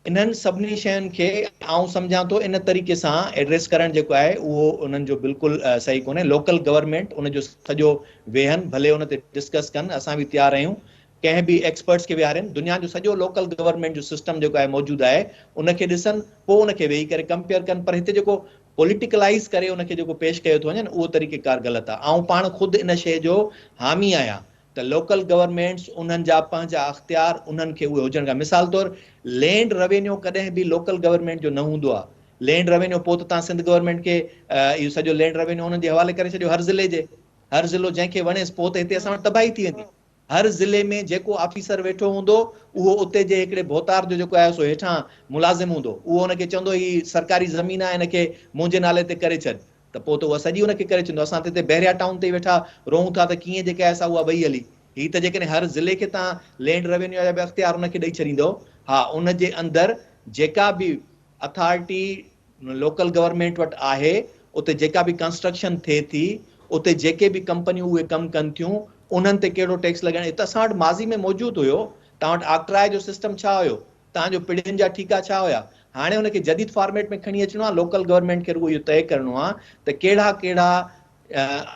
D: इन्हनि सभिनी शयुनि खे आउं सम्झां थो इन तरीक़े सां एड्रेस करणु जेको आहे उहो उन्हनि जो बिल्कुलु सही कोन्हे। लोकल गवर्नमेंट उनजो सॼो वेहनि, भले उन ते डिस्कस कनि, असां बि तयारु आहियूं कंहिं बि एक्सपर्ट्स खे विहारनि, दुनिया जो सॼो लोकल गवर्नमेंट जो सिस्टम जेको आहे मौजूदु आहे उनखे ॾिसनि, पोइ उनखे वेही करे कंपेयर कनि। पर हिते जेको पॉलिटिकलाइज़ करे उनखे जेको पेश कयो थो वञे उहो तरीक़ेकार ग़लति आहे। ऐं पाण ख़ुदि इन शइ जो हामी आहियां त लोकल गवर्नमेंट्स उन्हनि जा पंहिंजा अख़्तियार उन्हनि खे उहे हुजनि। मिसाल तौर लैंड रेवेन्यू कॾहिं बि लोकल गवर्नमेंट जो न हूंदो आहे। लैंड रेवेन्यू पोइ त तव्हां सिंध गवर्नमेंट खे इहो सॼो लैंड रेवेन्यू उन्हनि जे हवाले करे छॾियो हर ज़िले जे, हर ज़िलो जंहिंखे वणेसि, पोइ त हिते असां वटि तबाही थी वेंदी। हर ज़िले में जेको ऑफिसर वेठो हूंदो उहो उते जे हिकिड़े भोतार जो जेको आहे सो हेठां मुलाज़िम हूंदो, उहो हुनखे चवंदो ही सरकारी ज़मीन आहे हिनखे मुंहिंजे नाले ते करे छॾ, त पोइ त उहा सॼी हुनखे करे छॾींदो। असां त हिते बहरिया टाउन ते वेठा रहूं था त कीअं जेका आहे सा उहा वई हली। ही त जेकॾहिं हर ज़िले खे तव्हां लैंड रेवेन्यू जा बि अख़्तियार उनखे ॾेई छॾींदो, हा उन जे अंदरि जेका बि अथॉरिटी लोकल गवर्नमेंट वटि आहे उते जेका बि कंस्ट्रक्शन थिए थी उते जेके बि कंपनियूं उहे कमु कनि थियूं उन्हनि ते कहिड़ो टैक्स लॻाइणु त असां वटि माज़ी में मौजूदु हुयो। तव्हां वटि आक्राए जो सिस्टम छा हुयो, तव्हांजो पिड़ियुनि जा ठीका छा हुया। हाणे हुनखे जदीद फॉर्मेट में खणी अचिणो आहे। लोकल गवर्नमेंट खे रुॻो इहो तय करिणो आहे त कहिड़ा कहिड़ा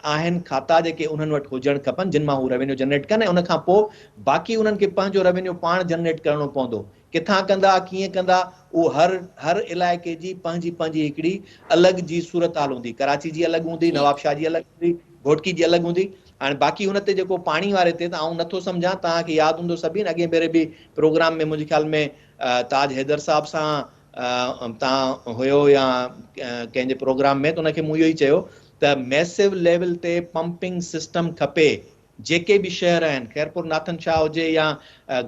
D: आहिनि खाता जेके उन्हनि वटि हुजणु खपनि जिन मां हू रेवेन्यू जनरेट कनि, ऐं उन खां पोइ बाक़ी उन्हनि खे पंहिंजो रेवेन्यू पाण जनरेट करिणो पवंदो। किथां कंदा, कीअं कंदा, उहो हर इलाइक़े जी पंहिंजी हिकिड़ी अलॻि जी सूरत हाल हूंदी। कराची जी अलॻि हूंदी,
A: जी
D: नवाबशाह जी अलॻि हूंदी, घोटकी जी अलॻि हूंदी। हाणे बाक़ी हुन ते जेको पाणी वारे ते त आउं नथो सम्झां, तव्हांखे यादि हूंदो सभिनि अॻे भेरे बि प्रोग्राम में मुंहिंजे ख़्याल में ताज हैदर साहब सां तव्हां हुयो या कंहिंजे प्रोग्राम में, त उनखे मूं इहो ई चयो त मैसिव लेवल ते पंपिंग सिस्टम खपे। जेके बि शहर आहिनि, खैरपुर नाथन शाह हुजे या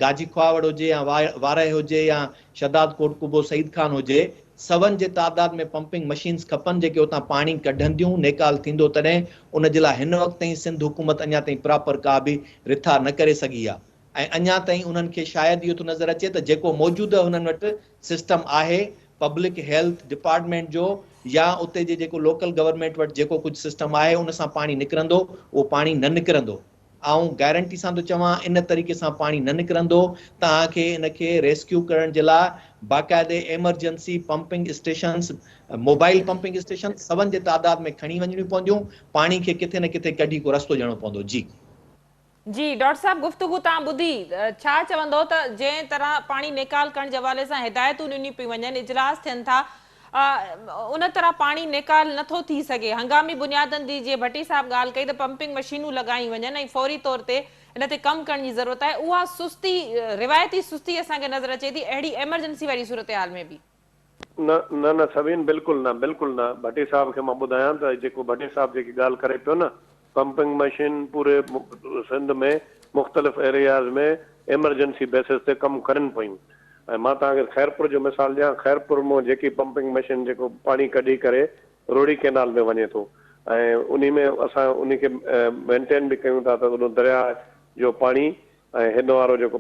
D: गाजी खुआवड़ हुजे या वारह हुजे या शदाद कोटकुबो सईद खान हुजे, सवनि जे तादाद में पंपिंग मशीन्स खपनि जेके उतां पाणी कढंदियूं, नेकाल थींदो तॾहिं। उन जे लाइ हिन वक़्त ताईं सिंध हुकूमत अञा ताईं प्रॉपर का बि रिथा न करे सघी आहे। ऐं अञा ताईं उन्हनि खे शायदि इहो थो नज़र अचे त जेको मौजूदु हुननि वटि सिस्टम आहे पब्लिक हेल्थ डिपार्टमेंट जो या उते जे जेको लोकल गवर्नमेंट वटि जेको कुझु सिस्टम आहे उन सां पाणी निकिरंदो, उहो पाणी न निकिरंदो। ऐं गारंटी सां थो चवां इन तरीक़े सां पाणी न निकिरंदो। तव्हांखे इनखे रेस्क्यू करण जे लाइ बाक़ाइदे emergency pumping stations, mobile pumping station सवनि जे तादाद में खणी वञणियूं पवंदियूं। पाणी खे किथे न किथे कढी को रस्तो ॾियणो पवंदो। जी
A: जी डॉक्टर साहब, गुफ्तगू तव्हां ॿुधी, छा चवंदो त जंहिं तरह पाणी निकाल करण जे हवाले सां हिदायतूं ॾिनियूं पियूं वञनि, इजलास थियनि था, उन तरह पाणी निकाल नथो थी सघे। हंगामी बुनियादनि जी जीअं भट्टी साहब ॻाल्हि कई त पंपिंग मशीनूं लॻाई वञनि ऐं फौरी तौर ते इन ते कमु करण जी ज़रूरत आहे। उहा सुस्ती, रिवायती सुस्ती असांखे नज़र अचे थी अहिड़ी एमरजेंसी वारी सूरत हाल में बि।
C: न न न सभिनि बिल्कुलु न, बिल्कुलु न। भट्टी साहब खे मां ॿुधायां त जेको भट्टी साहब जेकी ॻाल्हि करे पियो न, पंपिंग मशीन पूरे सिंध में मुख़्तलिफ़ एरियाज़ में एमरजेंसी बेसिस ते कमु करनि पियूं। ऐं मां तव्हांखे खैरपुर जो मिसाल ॾियां, खैरपुर मां जेकी पंपिंग मशीन जेको पाणी कढी करे रोड़ी कैनाल में वञे थो, ऐं उन में असां उन खे मेंटेन बि कयूं था त उन दरिया जो पाणी ऐं हिन वारो जेको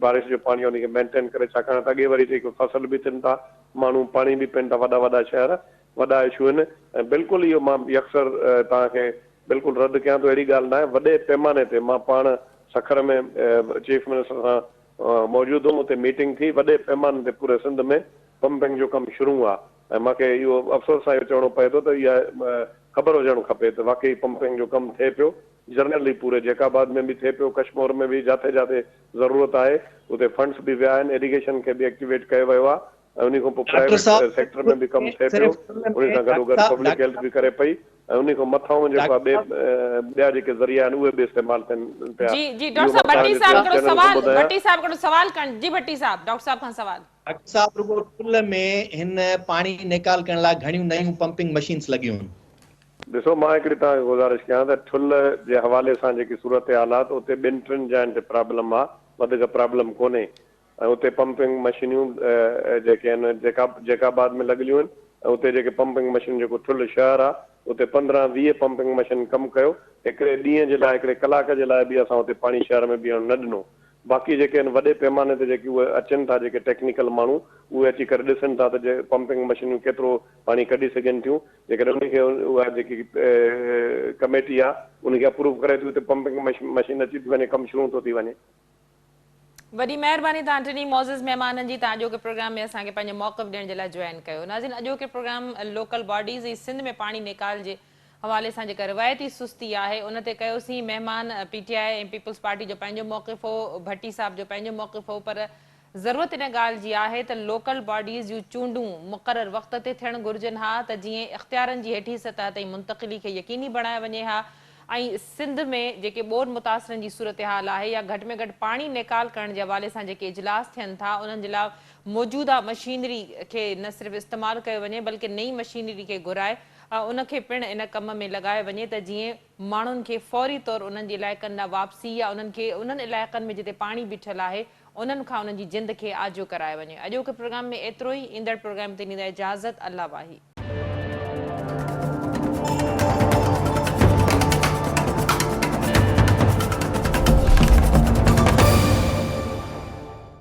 C: बारिश जो पाणी उनखे मेंटेन करे, छाकाणि त अॻे वरी जेको फसल बि थियनि था, माण्हू पाणी बि पिनि था, वॾा वॾा शहर, वॾा इशू आहिनि। ऐं बिल्कुलु इहो मां यकसर तव्हांखे बिल्कुलु रद्द कयां थो। अहिड़ी ॻाल्हि न आहे। वॾे पैमाने ते मां पाण सखर में चीफ मिनिस्टर सां मौजूदु हुउमि, उते मीटिंग थी, वॾे पैमाने ते पूरे सिंध में पंपिंग जो कमु शुरू आहे। ऐं मूंखे इहो अफ़सोस सां इहो चवणो पए थो त इहा ख़बर हुजणु खपे त वाकई पंपिंग जो कमु थिए पियो। जनरली पूरे जैकाबाद में बि थिए पियो, कश्मीर में बि, जिथे जिथे ज़रूरत आहे उते फंड्स बि विया आहिनि, इरिगेशन खे बि एक्टिवेट कयो वियो आहे, ऐं उन खां पोइ प्राइवेट सेक्टर में बि कमु थिए पियो। उन सां गॾो गॾु पब्लिक हेल्थ बि करे पई, ऐं उन खां मथां जेको आहे ॿिया जेके ज़रिया आहिनि उहे बि इस्तेमालु थियनि पिया।
A: जी जी डॉक्टर साहब, भट्टी साहब हिकिड़ो सवाल, भट्टी साहब हिकिड़ो सवाल कनि। जी भट्टी साहब, डॉक्टर साहब खां सवाल।
D: डॉक्टर साहब, रुगो ठुल में हिन पाणी निकाल करण लाइ घणियूं नयूं पंपिंग मशीन्स लॻियूं आहिनि।
C: ॾिसो, मां हिकिड़ी तव्हांखे गुज़ारिश कयां त ठुल जे हवाले सां जेकी सूरत हाल आहे त उते ॿिनि टिनि जॻहियुनि ते प्रॉब्लम आहे, वधीक प्रॉब्लम कोन्हे। ऐं उते पंपिंग मशीनियूं जेके आहिनि जैकाबाद में लॻियलूं आहिनि, ऐं उते जेके पंपिंग मशीन जेको ठुल शहर आहे उते 15-20 पंपिंग मशीन कमु कयो। हिकिड़े ॾींहं जे लाइ, हिकिड़े कलाक जे लाइ बि असां उते पाणी शहर में बीहण न ॾिनो। बाक़ी जेके आहिनि वॾे पैमाने ते जेके उहे अचनि था, जेके टेक्निकल माण्हू उहे अची करे ॾिसनि था त पंपिंग मशीनियूं केतिरो पाणी कढी सघनि थियूं। जेकॾहिं उनखे उहा जेकी कमेटी आहे उनखे अप्रूव करे थी, उते पंपिंग मशीन अची थी वञे, कमु शुरू थो थी वञे।
A: वॾी महिरबानी तव्हां टिनी मौज़िज़ महिमाननि जी, तव्हां अॼोके प्रोग्राम में असांखे पंहिंजो मौक़िफ़ ॾियण जे लाइ जॉइन कयो। नाज़रीन, अॼोके प्रोग्राम लोकल बॉडीज़ ऐं सिंध में पाणी निकाल जे हवाले सां जेका रिवायती सुस्ती आहे उन ते कयोसीं। महिमान PTI ऐं पीपल्स पार्टी जो पंहिंजो मौक़िफ़ हो, भट्टी साहब जो पंहिंजो मौक़िफ़ हो, पर ज़रूरत इन ॻाल्हि जी आहे त लोकल बॉडीज़ जूं चूंडूं मुक़ररु वक़्त ते थियणु घुरिजनि हा, त जीअं इख़्तियारनि जी हेठी सतह ताईं मुंतक़िली खे यकीनी बणायो वञे हा, ऐं सिंध में जेके ॿोॾि मुतासिरनि जी सूरत हाल आहे या घटि में घटि पाणी निकाल करण जे हवाले सां जेके इजलास थियनि था उन्हनि जे लाइ मौजूदा मशीनरी खे न सिर्फ़ु इस्तेमालु कयो वञे बल्कि नई मशीनरी खे घुराए उनखे पिणु इन कम में लॻायो वञे त जीअं माण्हुनि खे फौरी तौरु उन्हनि जे इलाइक़नि ॾांहुं वापसी या उन्हनि खे उन्हनि इलाइक़नि में जिते पाणी बीठल आहे उन्हनि खां उन्हनि जी जिंद खे आजो करायो वञे। अॼोके प्रोग्राम में एतिरो ई। ईंदड़ प्रोग्राम ते ॾींदा इजाज़त। अल्लाह वाही।